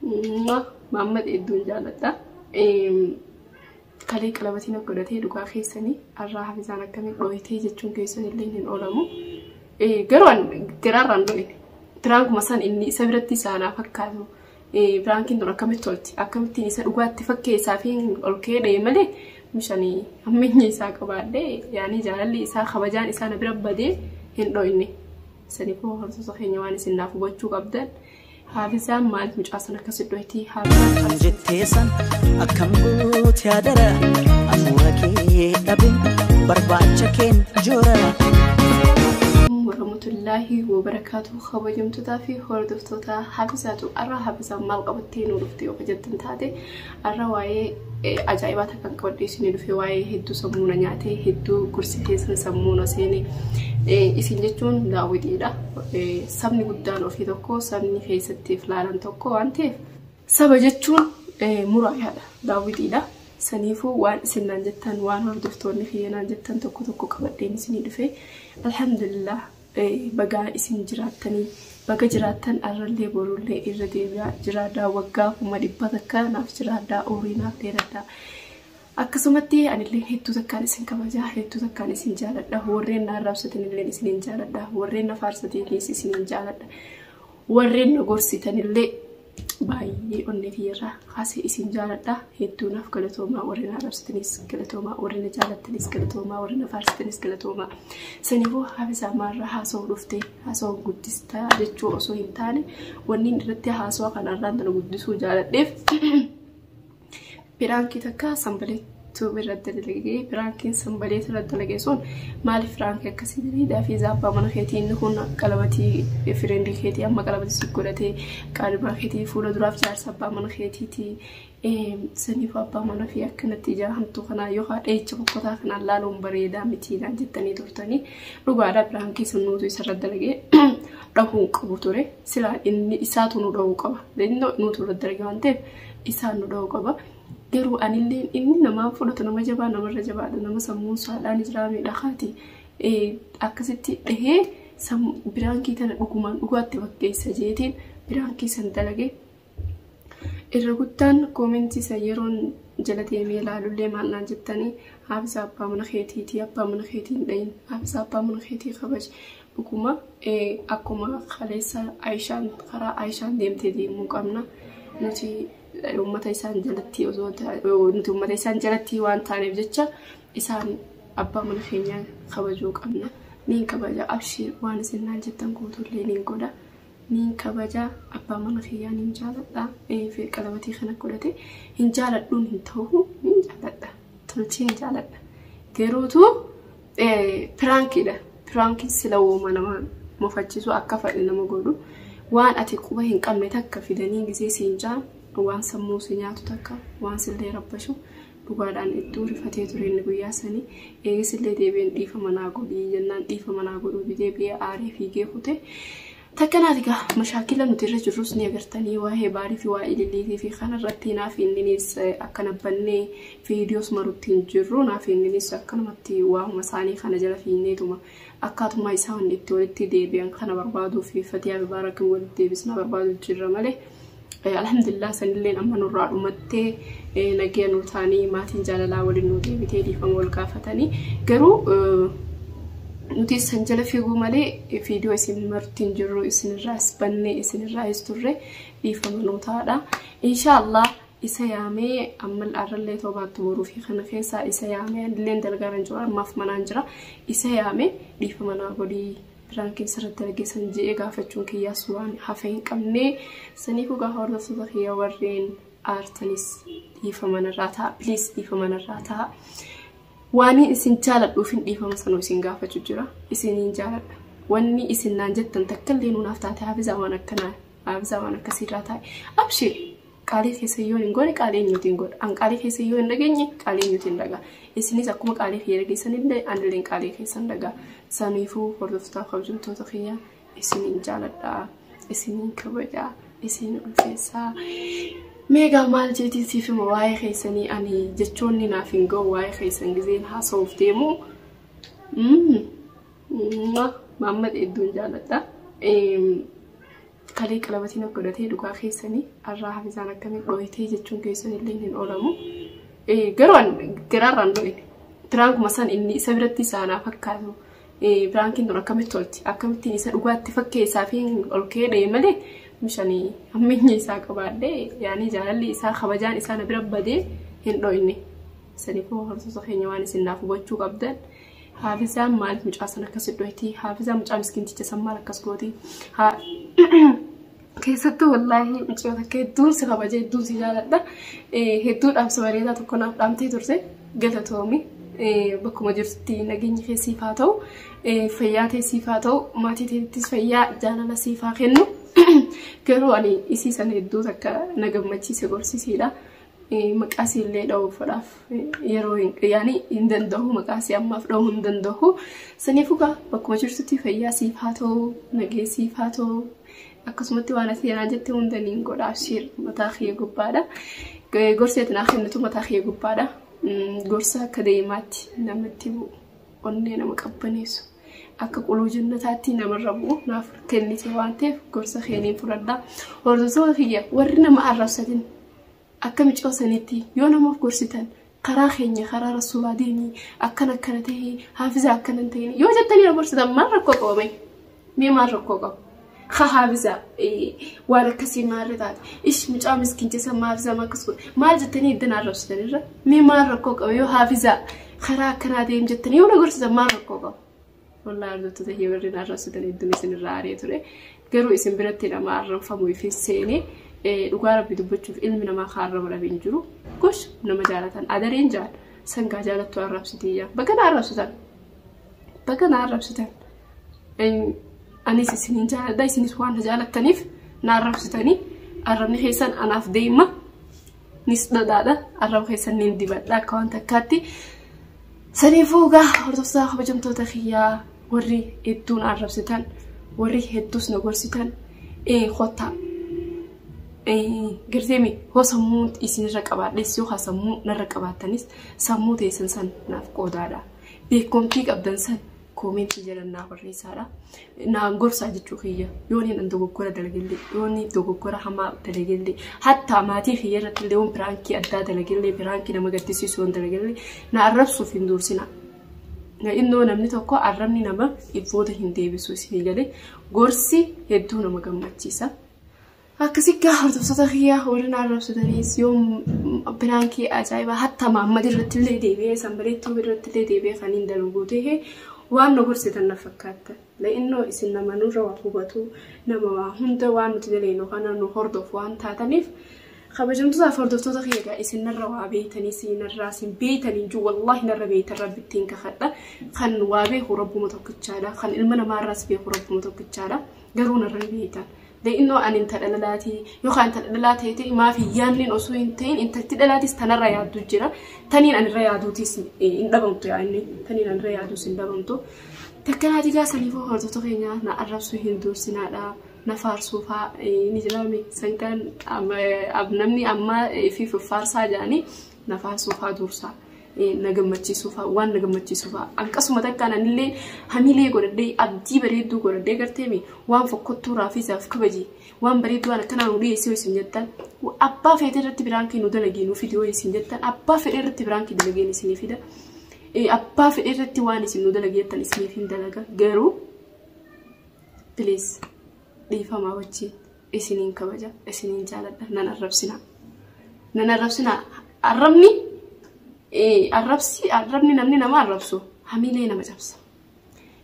Muhammad Edduun jaaladha. Kalee qalabatiin akka godhatee dhugaa keessanii arraa hafisaan akkamii dhooyitee jechuun keessanillee hin oolamu. Garuu garaarraan dho'ine. Biraankuma san inni isa biratti isaanaa fakkaatu. Biraankiin tun akkamitti tolti. Akkamittiin isa dhugaatti fakkeessaa fi ol ka'ee malee mishanii ammeenya isaa qabaadhee yaani jaalalli isaa kabajaan isaa na bira badee hin dho'ine. Saniifuu horsiisa keenya waan isin naaf hubachuu qabdan. Hafizaan maal mucaasan akkasitti dho'itii hafizaan jetteessan akkam goote adara afuura kee dhabin barbaacha keen joora. warahmatullahi wabarakatuh kabajamtootaa fi hordoftoota Hafizaatu arra Hafizaan maal qabattee nu dhufte yoo jettan taate arra waa'ee ajaa'ibaa takkan qabadhee isin dhufe waa'ee hedduu sammuuna nyaatee hedduu gursiteessan sammuuna seenee isin jechuun daawwitiidha. Sabni guddaan ofii tokko sabni keessatti filaalan tokko waan ta'eef saba jechuun muraayaadha daawwitiidha. Saniifuu waan isin naan jettan waan hordoftoonni kiyyanaan jettan tokko tokko qabadheen isin dhufe alhamdulillah. Baga isin jiraatanii baga jiraattan arrallee borullee irra deebi'aa jiraadhaa waggaa kuma dhibba takka naaf jiraadhaa oorii naaf dheeradhaa. Akkasumatti anillee hedduu takkaan isin kabajaa hedduu takkaan isin jaaladha. Warreen na arrabsatanillee isin jaaladha. Warreen na faarsatanis isin jaaladha. Warreen na gorsitanillee baay'ee onnee fiirraa kaasee isin jaaladha. Hedduu naaf galatoomaa warreen na arrabsatanis galatoomaa warreen na jaalattanis galatoomaa warreen na faarsatanis galatoomaa. Saniifuu Hafizaa maarraa haasawuu dhuftee haasawuu guddistaa jechuu osoo hin taane wanni irratti haasawaa kanarraan tana guddisuu jaaladheef Biraankii takka sanbaleetu irratti dalagee Biraankiin sanbaleetu irratti dalagee sun maaliif Biraankii akkasii diriidhaa fi zaabbaa mana keetii inni kun qalabatii fireendii keetii amma qalabatii si godhatee qaalibaa keetii fuula duraaf jaarsa abbaa mana keetiitii saniif abbaa mana fi akkanatti ijaaramtu kanaa yookaan dheecha bokkotaa kanaan laaluun bareedaa mitiidhaan jettanii turtanii dhugaadhaa Biraankii sun nuutu isarratti dalagee dhahuun qabu ture silaa inni isaatu nu dhahuu qaba nuutu irratti dalagee waan ta'eef isaan nu dhahuu qaba. Garuu anillee inni namaan fudhatu nama jabaa namarra jabaadha nama sammuun saadhaan ijraamee dhaqaati akkasitti dhahee Biraankii tana dhugumaan dhugaatti fakkeessa jeetiin Biraankii san dalagee irra guddaan koomentii isa yeroon jala deemee ilaalullee maalnaan jettanii Hafizaa abbaa mana keetiitii abbaa mana keetiin dhayin Hafizaa abbaa mana keetii kabaji dhuguma akkuma kaleessa Aayishaan karaa Aayishaan deemtee deemuu qabna nuti ummata isaan jalatti osoo nuti ummata isaan jalatti waan taaneef jecha isaan abbaa mana keenyaa kabajuu qabna. Niin kabaja abshir waan isin naan jettan guutuullee niin godha. Niin kabaja abbaa mana keenyaa niin jaaladha. Fi qalabatii kana godhate hin jaaladhuun hin ta'u hin jaaladha. Tolchee hin jaaladha. Garuutu piraankiidha. Piraankiin sila uuma nama mufachiisu akka fadhi nama godhu waan ati quba hin qabne takka fidanii gisee siin jaan waan sammuu si nyaatu takka waan sillee rabbashu dhugaadhaan iddoo rifatee ture inni guyyaa sanii eegisillee deebiin dhiifa manaa godhii jennaan dhiifa manaa godhuu bidee biyya aaree fiigee kute takkanaati gaa mashaakila nuti irra jirrus ni agartanii waa'ee baarii fi waa'ee ililliitii fi kanarratti naaf inninis akkana bannee viidiyoos maruttiin jirru naaf inninis akkanumatti waa'uma isaanii kana jala fiinneetuma akkaatuma isaan itti walitti deebi'an kana barbaaduu fi fatiyaa baarakin walitti deebisnaa barbaaduu jirra malee. Alhamdulillah sanilleen amma nurraa dhumattee nagee nu taanii maatiin jaalalaa waliin nu deebitee dhiifama wal gaafatanii garuu nuti san jala fiiguu malee viidiyoo isin martiin jirru isinirraas bannee isinirraas turre dhiifama nu taadha. Inshaallah isa yaamee ammal arrallee toobaatti boruu fi kana keessaa isa yaamee illeen dalgaaran jira ammaaf manaan jira isa yaamee dhiifama naa godhii Biraankiin sirriitti argeessan je'ee gaafachuun kiyyaas waan hafe hin qabne saniifuu gaafa hordoftoota kiyya warreen aartanis dhiifama narraa ta'a please dhiifama narraa ta'a waan isin jaaladhuuf hin dhiifama sanuu isin gaafachuu jira isiniin jaaladha wanni isin naan jettan takkallee nuunaaf taate Hafizaa waan akkanaa Hafizaa waan akkasiirraa taa'e abshir qaalii keessayyoon hin goone qaalii eenyuutiin godha an qaalii keessayyoo hin dhageenye qaalii eenyuutiin dhagaa isinis akkuma qaalii fi dhageessanillee anillee qaalii keessan dhagaa saniifuu hordoftoota kabajamtoota kiyya isiniin jaaladhaa isiniin kabajaa isin ulfeessaa meegaa maal jeetiisiif immoo waa'ee keessanii ani jechoonni naaf hin ga'u waa'ee keessan gizeen haasa'uuf deemu Muhammad Edduun jaaladha kalee qalabatiin godhatee dhugaa keessanii arraa hafizaan akkamii dhooyitee jechuun keessan illee hin oolamu. Garaarraan dhooyine. Biraankuma san inni isa biratti isaanaa fakkaatu. Biraankiin tun akkamitti tolti. Akkamittiin isa dhugaatti fakkeessaa fi ol ka'ee malee mishanii ammeenyi isaa qabaadhee yaani jaalalli isaa kabajaan isaa na bira badee hin dhooyine. Saniifuu horsiisa keenya waan isin naaf hubachuu qabdan. Hafizaan maaliif mucaa sana akkas dhooyti? Hafizaan mucaa miskiinticha san maal akkas gooti? Keessattuu wallaahi mucoota akka hedduun si kabajee hedduun si jaaladha. Hedduudhaaf si bareedaa tokko naaf dhaamtee turte galatoomi. Bakkuma jirtutti nageenyi kee siif haa ta'u, fayyaa ta'e siif haa ta'u, maatii ta'ettis fayyaa jaalala siif haa kennu. Garuu ani isii sana hedduu akka na gammachiise gorsisiidha. Maqaasii illee dha'uufadhaaf yeroo hin danda'u maqaasii ammaaf dha'uu hin danda'u. Saniifuu bakkuma jirtutti fayyaa siif haa ta'u, nagee siif haa ta'u. Akkasumatti waan ati yanaa jettee hundaniin godhaaf shiir mataa kiyya gubbaadha. Gorseetiin haa kennitu mataa kiyya gubbaadha. Gorsa akka deemaatti namatti bu'u onnee nama qabbaneessu akka quluu jannataatti namarra bu'u naaf kennite waan ta'eef gorsa keeniin fudhadha. Hordoftoota kiyya warri nama arrabsatin akka micoosanitti yoo namaaf gorsitan karaa keenya karaa rasuulaa deemii akkana ta'e Hafizaa akkana hin ta'in yoo jettanii gorsitan maal rakkoo qabame mee maal rakkoo qabu? Hafizaa waan akkasii maal taate ish mucaa miskiinchisa Hafizaa akkas godhe maal jettanii iddoo arrabsitanirra mee maal rakkoo qaba yoo Hafizaa karaa akkanaa deem jettanii yoo gorsitan maal rakkoo qaba? Wallaahi ardoota ta'ee warri arrabsitan iddoon isinirraa aaree ture garuu isin biratti nama arrabfamuu fi seenee dhugaa rabbi dubbachuuf ilmi namaa kaarrama dhabee hin jiru. Gosh nama jaalatan adareen jaal sangaa jaalattu arrabsitee bagana arrabsitan. Anis isiniin jaaladha isinis waan jaalattaniif na arrabsitanii arrabni keessan anaaf deema nis dhadhaadha arraba keessan niin dibadha akka waan takkaatti. Saniifuu hordoftoota kabajamtoota kiyyaa warri hedduun arrabsitan warri hedduus na gorsitan kottaa garteemi hoo sammuu isinirra qabaadhes yoo sammuu narra qabaattanis sammuu teessan san naaf qoodaadha. Beekumtii qabdan san koomentii jedhannaa barreessaadha. Naan gorsaa jechuu kiyya yoon hin dogoggora dalagillee yoon dogoggora hamaa dalagillee hatta maatii kiyya irratti illee yoon biraankii addaa dalagillee biraankii nama gaddisiisu yoon dalagillee na arrabsuuf hin dursina. Innoo namni tokko arrabni nama ibboota hin deebisu isinii galee gorsi hedduu nama gammachiisa. Akkasitti hordoftoota kiyyaa warreen arrabsatanis yoom biraankii ajaa'ibaa hatta Mahammad irratti illee deebi'ee sanbareettuu irratti illee deebi'ee kan hin dalaguu ta'e waan nu gorsitan na fakkaata. La'innoo isin nama nurra waa hubatu nama hunda waan nuti daleenu kana nu hordofu waan taataniif kabajamtootaaf hordoftoota kiyyaa isin narra waa beeytanii isinirraa isin beeytanii jiru wallaahi narra beeytan rabbittiin kakadha kan waa beeku rabbuma tokkichaadha kan ilma namaarraas beeku rabbuma tokkichaadha garuu narra beeytan. La'innoo ani inta dhalalaati yookaan inta dhalalaatee maafi yaannin osoo hin ta'in intalti dhalaatis tanarra yaaddu jira taniin anirra yaaduutis hin dhabamtu yaanni taniin anirra yaaduus hin dhabamtu. Takkanaati gaasaniifuu hordoftoota keenya na arrabsuu hin dursinaadha na faarsuufaa ni jedhame sangaan namni amma fi faarsaa jedhanii na faarsuufaa dursaa. Na gammachiisuufaa waan na gammachiisuufaa akkasuma takkaan anillee hamilee godhadhee abdii bareedduu godhadhee garteemi waan fokkottuu raafisaaf kabaji waan bareedduu waan akkanaa nu dhiyeessee isin jettan abbaa fedhii irratti biraankii nu dalagee nu fidee isin jettan abbaa fedhii irratti biraankii dalageen isinii fida abbaa fedhii irratti waan isin nu dalageettan isiniif hin dalaga garuu please dhiifamaa wajjin isiniin kabaja isiniin jaaladha nan arrabsina arrabni arrabni namni nama arrabsu hamilee nama cabsa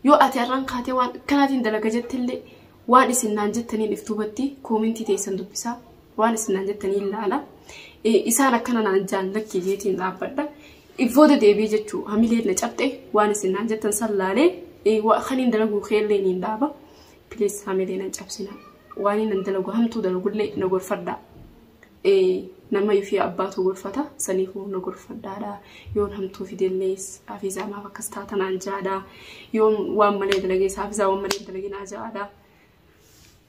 yoo ati arran kaatee waan kanaatiin dalaga jettillee waan isin naan jettaniin iftuubatti koomentii teessan dubbisaa waan isin naan jettanii ilaala isaan akkana naan jaallakki jeetiin dhaabbadha ifooda deebii jechuu hamilee na cabxe waan isin naan jettan sallaalee kaniin dalaguu keellee niin dhaaba please hamilee na cabsina waan nan dalagu hamtuu dalagullee na gorfadha nama yufi abbaatu gorfata saniifuu na gorfadhaadha yoon hamtuu fidellees Hafizaa maaf akkas taatanaan jaadha yoon waan malee dalagees Hafizaa waan malee dalagina jaadha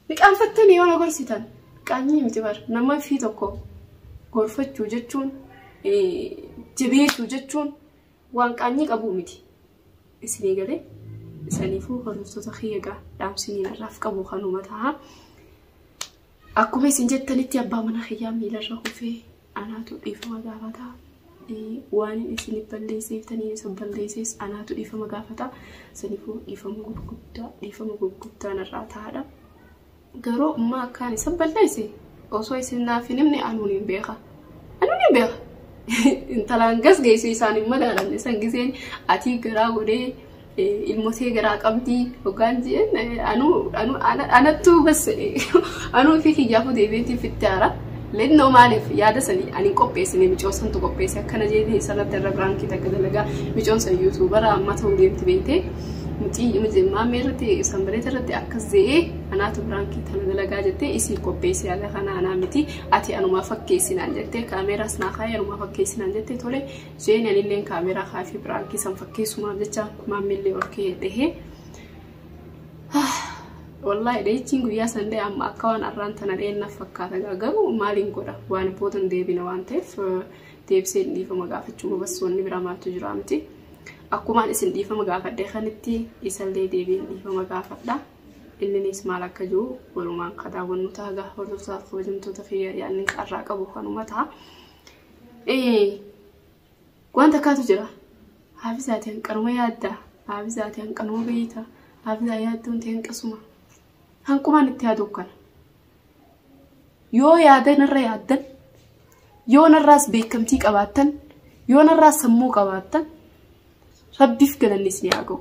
liqaanfattanii yoo na gorsitan qaanyii miti bar nama fi tokko gorfachuu jechuun jabeessuu jechuun waan qaanyii qabuu miti isinii galee saniifuu hordoftoota kiyyaa dhaamsiniin irraaf qabu kanuma ta'a. akkuma isin jettanitti abbaa mana kiyyaa miilarra kufee anaatu dhiifama gaafata. Waan isin balleessitanii isa balleesses anaatu dhiifama gaafata. Saniifuu dhiifama gurguddaa narraa taa'aadha. Garuu ummaa akkaan isa balleesse osoo isin naaf hin himne anuun hin beeka. Intalaan gas geessu isaan hin madaalamne san giseen ati garaa godhee ilmootee garaa qabdi hoggaan jeen anattuu bas anuu fi kiyyaafuu deebiitiin fittaara. Lennoo maaliif yaada sanii ani qopheessine micoonsantu qopheesse akkana jeetee sanatti irra biraankii takka dalagaa micoonsa yuutuubara amma ta'uu deemti beektee mutii maammee irratti sanbareeta irratti akkas ze'ee anaatu biraankii tana dalagaa jettee isii qopheesse yaada kana anaa miti ati anumaa fakkeessinaan jettee kaameeraas naa kaayee anumaa fakkeessinaan jettee tole jeen anilleen kaameeraa kaafii biraankii san fakkeessumaaf jecha maammeellee ol kee dhehee wallahi dheechiin guyyaa sandee amma akka waan arraan tana dheenna fakkaata garuu maaliin godha waan boodan deebina waan ta'eef deebisee dhiifama gaafachuu bassoonni bira maaltu jira miti akkumaan isin dhiifama gaafadhee kanitti isallee deebiin dhiifama gaafadha inninis maal akka jiru walumaan kadaawwannu taagaa hordoftoota kabajamtoota fi yaadni qarraa qabu kanuma ta'a wanta kaatu jira haafizaati hanqanuma yaadda haafizaati hanqanuma beeyta haafizaa yaaddoon ta'e hanqasuma hanqumaan itti yaadu kana yoo yaadan irra yaaddan yoo narraas beekamtii qabaattan yoo narraas sammuu qabaattan rabbiif galannis ni yaaga'u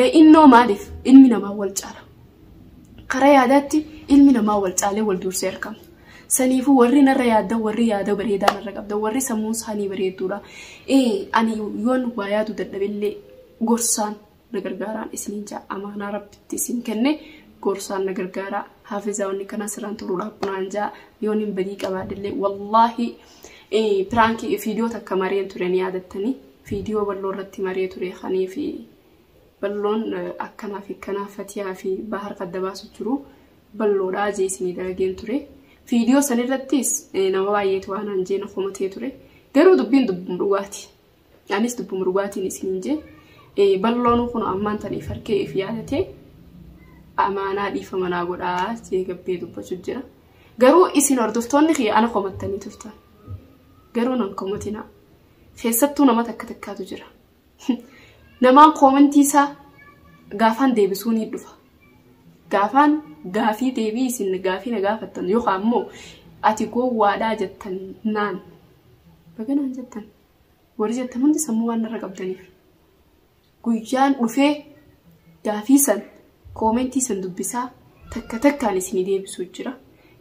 le'innoo maaliif ilmi namaa wal caala karaa yaadaatti ilmi namaa wal caalee wal dursee argama saniifuu warri narra yaaddan warri yaada bareedaa narra qabdan warri sammuun isaanii bareedduudha ani yoon waa yaadu dadhabillee gorsaan na gargaaraan isiniin jaa amaanaa rabbitti isin kenne gorsaan na gargaaraa haafizaa wanni kana sirraan turuudhaaf bunaan jaa yoon hin badii qabaadillee wallaahi piraankii fiidiyoo takka mareen ture ni yaadattanii fiidiyoo balloo irratti maree ture kanii fi balloon akkanaa fi kanaa fatiyaa fi bahar qadda baasu jiru balloodhaa jeesinii dalageen ture fiidiyoo san irrattis nama baay'eetu waan anjeena komatee ture garuu dubbiin dubbum dhugaati anis dubbum dhugaatiin isiniin jee balloon kun ammaan taniif harkee if yaadatee amaanaa dhiifama naa godhaa jee gabbee dubbachuu jira garuu isin hordoftoonni kiyya ana komattanii turtan garuu nan komatina keessattuu nama takka takkaatu jira namaan koomentii isaa gaafaan deebisuu ni dhufa gaafaan gaafii deebii isin gaafii na gaafattan yookaan ammoo ati gowwaadhaa jettan naan baganaan jettan warri jettan hundi sammuu waan narra qabdaniif guyyaan dhufee gaafii san koomentii san dubbisaa takka takkaan isin deebisuu jira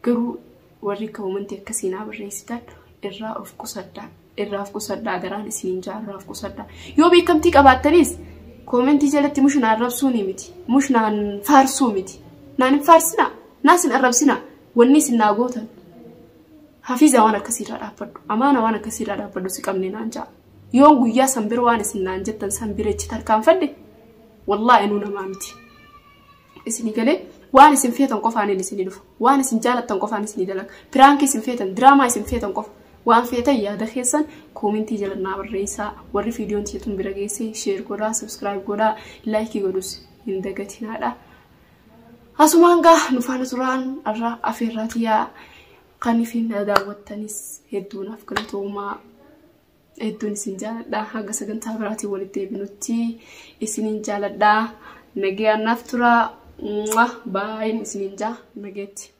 garuu warri koomentii akkasii naa barreessitan irraa of qusadhaa garaan isiniin jaarraa of qusadhaa yoo beekamtii qabaattanis koomentii jalatti mushnaan rabsuu ni miti mushnaan faarsuu miti naan hin faarsina naas hin arrabsina wanni isin naa gootan hafiizaa waan akkasiirraa dhaabbadhu amaana waan akkasiirraa dhaabbadhu si qabne naan jaa yoo guyyaa san bira waan isin naan jettan san bira ichi tarkaanfadhe wallaahi nuu namaa miti isini galee waan isin feetan qofaan isin dhufu waan isin jaalattan qofaan isin dalaga piraankii isin feetan diraamaa isin feetan qofa waan feetan yaada keessan koomentii jala naa barreessaa warri fiidiyoon tiyatun bira geessee sheer godhaa subscribe godhaa laayikii godhus hin dagatinaadha asumaan gaa nufaana turaan irraa afeerraatiyaa kanifin daawwattanis hedduunaaf galatoomaa hedduun isin jaaladha haga sagantaa biraatii walitti deebinutti isiniin jaaladha nagayaan naaf turaa baay'een isiniin jaa nageetti